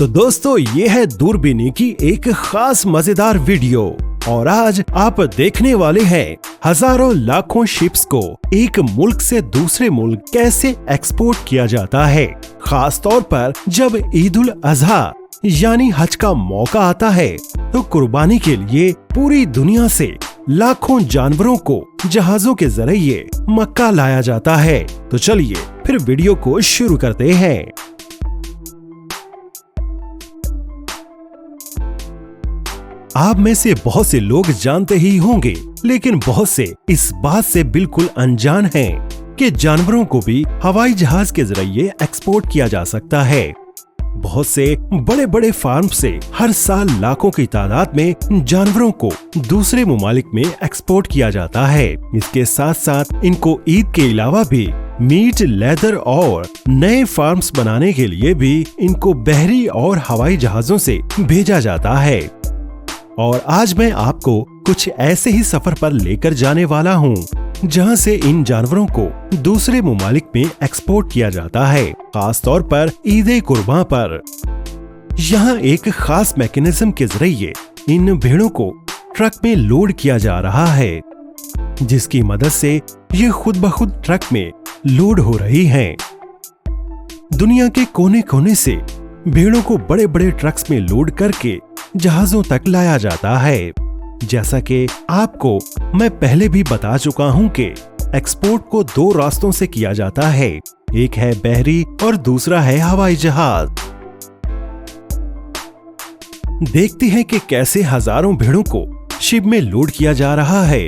तो दोस्तों ये है दूरबीनी की एक खास मजेदार वीडियो और आज आप देखने वाले हैं हजारों लाखों शिप्स को एक मुल्क से दूसरे मुल्क कैसे एक्सपोर्ट किया जाता है। खास तौर पर जब ईद उल अजहा यानी हज का मौका आता है तो कुर्बानी के लिए पूरी दुनिया से लाखों जानवरों को जहाजों के जरिए मक्का लाया जाता है। तो चलिए फिर वीडियो को शुरू करते हैं। आप में से बहुत से लोग जानते ही होंगे, लेकिन बहुत से इस बात से बिल्कुल अनजान हैं कि जानवरों को भी हवाई जहाज के जरिए एक्सपोर्ट किया जा सकता है। बहुत से बड़े बड़े फार्म से हर साल लाखों की तादाद में जानवरों को दूसरे ममालिक में एक्सपोर्ट किया जाता है। इसके साथ साथ इनको ईद के अलावा भी मीट, लेदर और नए फार्म्स बनाने के लिए भी इनको बहरी और हवाई जहाजों से भेजा जाता है। और आज मैं आपको कुछ ऐसे ही सफर पर लेकर जाने वाला हूँ जहाँ से इन जानवरों को दूसरे ममालिक में एक्सपोर्ट किया जाता है, खास तौर पर ईद कुर्बान पर। यहाँ एक खास मैकेनिज्म के जरिए इन भेड़ों को ट्रक में लोड किया जा रहा है, जिसकी मदद से ये खुद ब खुद ट्रक में लोड हो रही हैं। दुनिया के कोने कोने से भेड़ों को बड़े बड़े ट्रक्स में लोड करके जहाजों तक लाया जाता है। जैसा कि आपको मैं पहले भी बता चुका हूं कि एक्सपोर्ट को दो रास्तों से किया जाता है, एक है बहरी और दूसरा है हवाई जहाज। देखते हैं कि कैसे हजारों भेड़ों को शिप में लोड किया जा रहा है।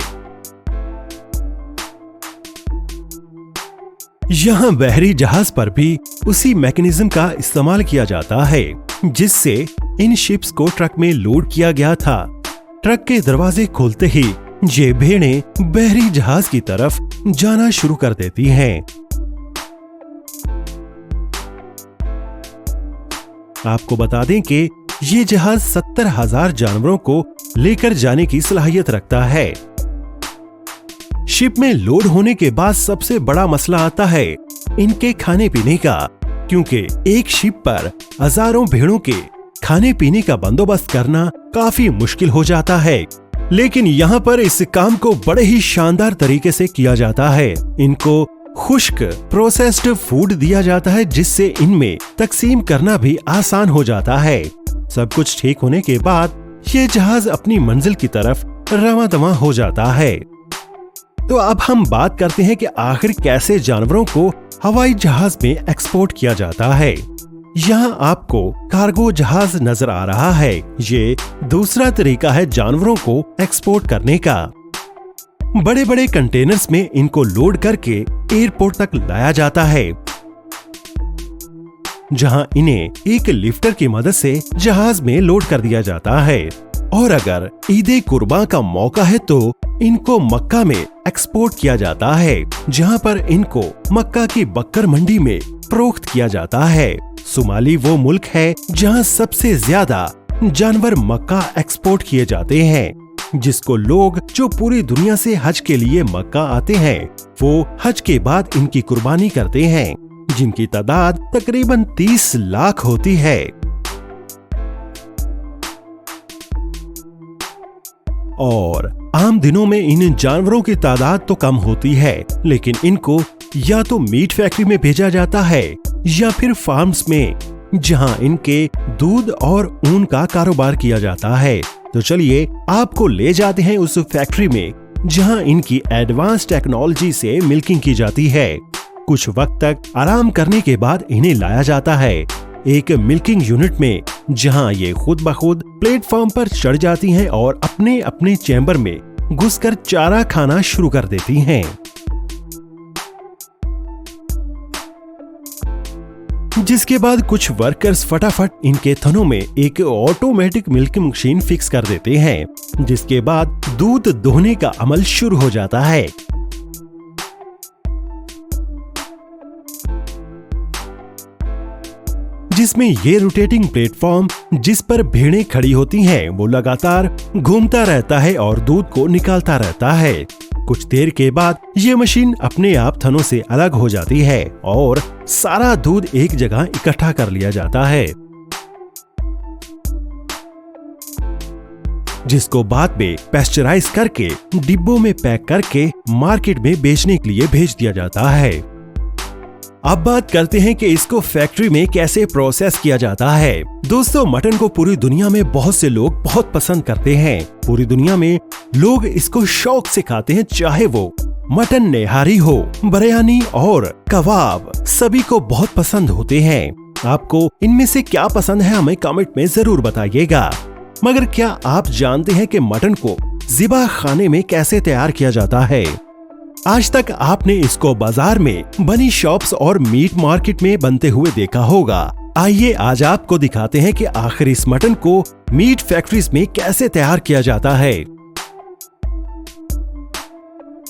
यहाँ बहरी जहाज पर भी उसी मैकेनिज्म का इस्तेमाल किया जाता है जिससे इन शिप्स को ट्रक में लोड किया गया था। ट्रक के दरवाजे खोलते ही ये भेड़ें बहरी जहाज की तरफ जाना शुरू कर देती हैं। आपको बता दें कि ये जहाज 70,000 जानवरों को लेकर जाने की सलाहियत रखता है। शिप में लोड होने के बाद सबसे बड़ा मसला आता है इनके खाने पीने का, क्योंकि एक शिप पर हजारों भेड़ों के खाने पीने का बंदोबस्त करना काफी मुश्किल हो जाता है। लेकिन यहाँ पर इस काम को बड़े ही शानदार तरीके से किया जाता है। इनको खुश्क प्रोसेस्ड फूड दिया जाता है जिससे इनमें तकसीम करना भी आसान हो जाता है। सब कुछ ठीक होने के बाद ये जहाज अपनी मंजिल की तरफ रवां दवां हो जाता है। तो अब हम बात करते हैं कि आखिर कैसे जानवरों को हवाई जहाज में एक्सपोर्ट किया जाता है। यहाँ आपको कार्गो जहाज नजर आ रहा है। ये दूसरा तरीका है जानवरों को एक्सपोर्ट करने का। बड़े बड़े कंटेनर्स में इनको लोड करके एयरपोर्ट तक लाया जाता है, जहाँ इन्हें एक लिफ्टर की मदद से जहाज में लोड कर दिया जाता है। और अगर ईद कुर्बान का मौका है तो इनको मक्का में एक्सपोर्ट किया जाता है, जहाँ पर इनको मक्का की बक्कर मंडी में फरोख्त किया जाता है। सोमाली वो मुल्क है जहाँ सबसे ज्यादा जानवर मक्का एक्सपोर्ट किए जाते हैं, जिसको लोग जो पूरी दुनिया से हज के लिए मक्का आते हैं वो हज के बाद इनकी कुर्बानी करते हैं, जिनकी तादाद तकरीबन 30 लाख होती है। और आम दिनों में इन जानवरों की तादाद तो कम होती है, लेकिन इनको या तो मीट फैक्ट्री में भेजा जाता है या फिर फार्म्स में, जहां इनके दूध और ऊन का कारोबार किया जाता है। तो चलिए आपको ले जाते हैं उस फैक्ट्री में जहां इनकी एडवांस टेक्नोलॉजी से मिल्किंग की जाती है। कुछ वक्त तक आराम करने के बाद इन्हें लाया जाता है एक मिल्किंग यूनिट में, जहां ये खुद ब खुद प्लेटफॉर्म पर चढ़ जाती हैं और अपने अपने चैम्बर में घुसकर चारा खाना शुरू कर देती हैं। जिसके बाद कुछ वर्कर्स फटाफट इनके थनों में एक ऑटोमेटिक मिल्किंग मशीन फिक्स कर देते हैं, जिसके बाद दूध दोहने का अमल शुरू हो जाता है। जिसमें ये रोटेटिंग प्लेटफॉर्म जिस पर भेड़ें खड़ी होती हैं वो लगातार घूमता रहता है और दूध को निकालता रहता है। कुछ देर के बाद ये मशीन अपने आप थनों से अलग हो जाती है और सारा दूध एक जगह इकट्ठा कर लिया जाता है। जिसको बाद में पेस्चराइज करके डिब्बों में पैक करके मार्केट में बेचने के लिए भेज दिया जाता है। अब बात करते हैं कि इसको फैक्ट्री में कैसे प्रोसेस किया जाता है। दोस्तों, मटन को पूरी दुनिया में बहुत से लोग बहुत पसंद करते हैं। पूरी दुनिया में लोग इसको शौक से खाते हैं, चाहे वो मटन नेहारी हो, बिरयानी और कबाब, सभी को बहुत पसंद होते हैं। आपको इनमें से क्या पसंद है हमें कमेंट में जरूर बताइएगा। मगर क्या आप जानते हैं कि मटन को ज़िबा खाने में कैसे तैयार किया जाता है? आज तक आपने इसको बाजार में बनी शॉप्स और मीट मार्केट में बनते हुए देखा होगा। आइए आज आपको दिखाते हैं कि आखिर इस मटन को मीट फैक्ट्रीज में कैसे तैयार किया जाता है।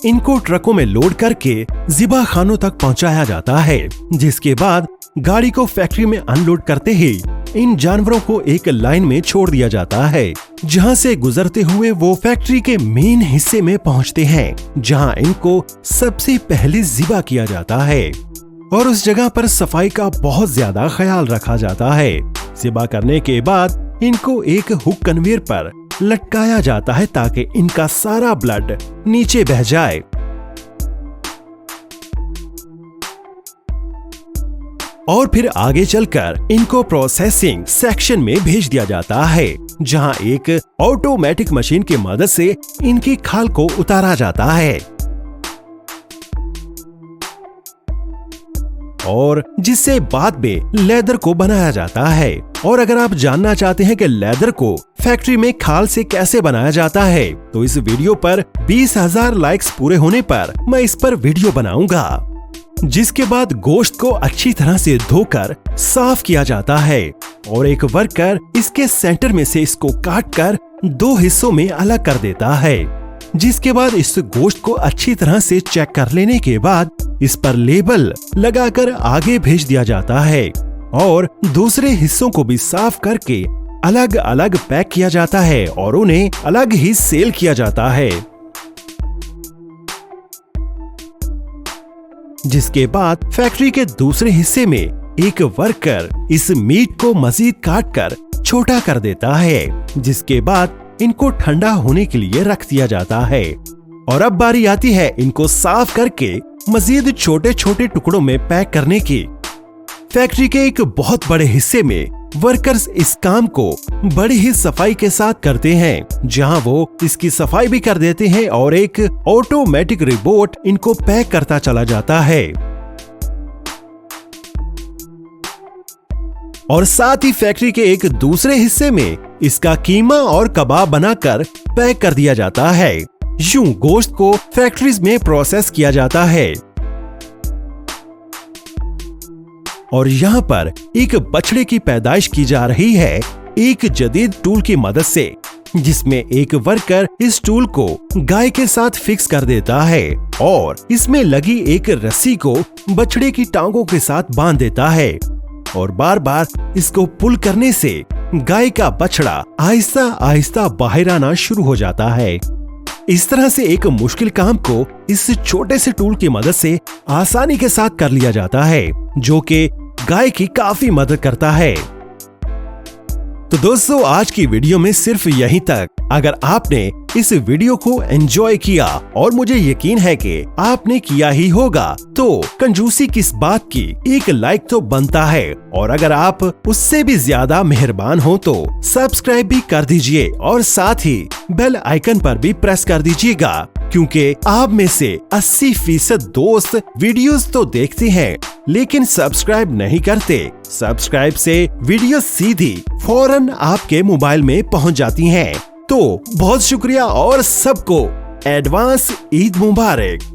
इनको ट्रकों में लोड करके ज़िबा खानों तक पहुंचाया जाता है, जिसके बाद गाड़ी को फैक्ट्री में अनलोड करते ही इन जानवरों को एक लाइन में छोड़ दिया जाता है, जहां से गुजरते हुए वो फैक्ट्री के मेन हिस्से में पहुंचते हैं, जहां इनको सबसे पहले ज़िबा किया जाता है और उस जगह पर सफाई का बहुत ज्यादा ख्याल रखा जाता है। ज़िबा करने के बाद इनको एक हुक कन्वेयर पर लटकाया जाता है ताकि इनका सारा ब्लड नीचे बह जाए। और फिर आगे चलकर इनको प्रोसेसिंग सेक्शन में भेज दिया जाता है, जहां एक ऑटोमेटिक मशीन की मदद से इनकी खाल को उतारा जाता है और जिससे बाद में लेदर को बनाया जाता है। और अगर आप जानना चाहते हैं कि लेदर को फैक्ट्री में खाल से कैसे बनाया जाता है, तो इस वीडियो पर 20,000 लाइक्स पूरे होने पर मैं इस पर वीडियो बनाऊंगा, जिसके बाद गोश्त को अच्छी तरह से धोकर साफ किया जाता है और एक वर्कर इसके सेंटर में से इसको काटकर 2 हिस्सों में अलग कर देता है, जिसके बाद इस गोश्त को अच्छी तरह से चेक कर लेने के बाद इस पर लेबल लगाकर आगे भेज दिया जाता है और दूसरे हिस्सों को भी साफ करके अलग अलग पैक किया जाता है और उन्हें अलग ही सेल किया जाता है, जिसके बाद फैक्ट्री के दूसरे हिस्से में एक वर्कर इस मीट को मजीद काटकर छोटा कर देता है, जिसके बाद इनको ठंडा होने के लिए रख दिया जाता है। और अब बारी आती है इनको साफ करके मजीद छोटे छोटे टुकड़ों में पैक करने की। फैक्ट्री के एक बहुत बड़े हिस्से में वर्कर्स इस काम को बड़ी ही सफाई के साथ करते हैं, जहां वो इसकी सफाई भी कर देते हैं और एक ऑटोमेटिक रोबोट इनको पैक करता चला जाता है। और साथ ही फैक्ट्री के एक दूसरे हिस्से में इसका कीमा और कबाब बनाकर पैक कर दिया जाता है। यूं गोश्त को फैक्ट्रीज में प्रोसेस किया जाता है। और यहाँ पर एक बछड़े की पैदाइश की जा रही है एक जदीद टूल की मदद से, जिसमें एक वर्कर इस टूल को गाय के साथ फिक्स कर देता है और इसमें लगी एक रस्सी को बछड़े की टांगों के साथ बांध देता है और बार बार इसको पुल करने से गाय का बछड़ा आहिस्ता आहिस्ता बाहर आना शुरू हो जाता है। इस तरह से एक मुश्किल काम को इस छोटे से टूल की मदद से आसानी के साथ कर लिया जाता है, जो कि गाय की काफी मदद करता है। तो दोस्तों, आज की वीडियो में सिर्फ यहीं तक। अगर आपने इस वीडियो को एंजॉय किया और मुझे यकीन है कि आपने किया ही होगा, तो कंजूसी किस बात की, एक लाइक तो बनता है और अगर आप उससे भी ज्यादा मेहरबान हो तो सब्सक्राइब भी कर दीजिए और साथ ही बेल आइकन पर भी प्रेस कर दीजिएगा, क्योंकि आप में से 80% दोस्त वीडियोस तो देखते हैं लेकिन सब्सक्राइब नहीं करते। सब्सक्राइब से वीडियो सीधी फौरन आपके मोबाइल में पहुंच जाती हैं। तो बहुत शुक्रिया और सबको एडवांस ईद मुबारक।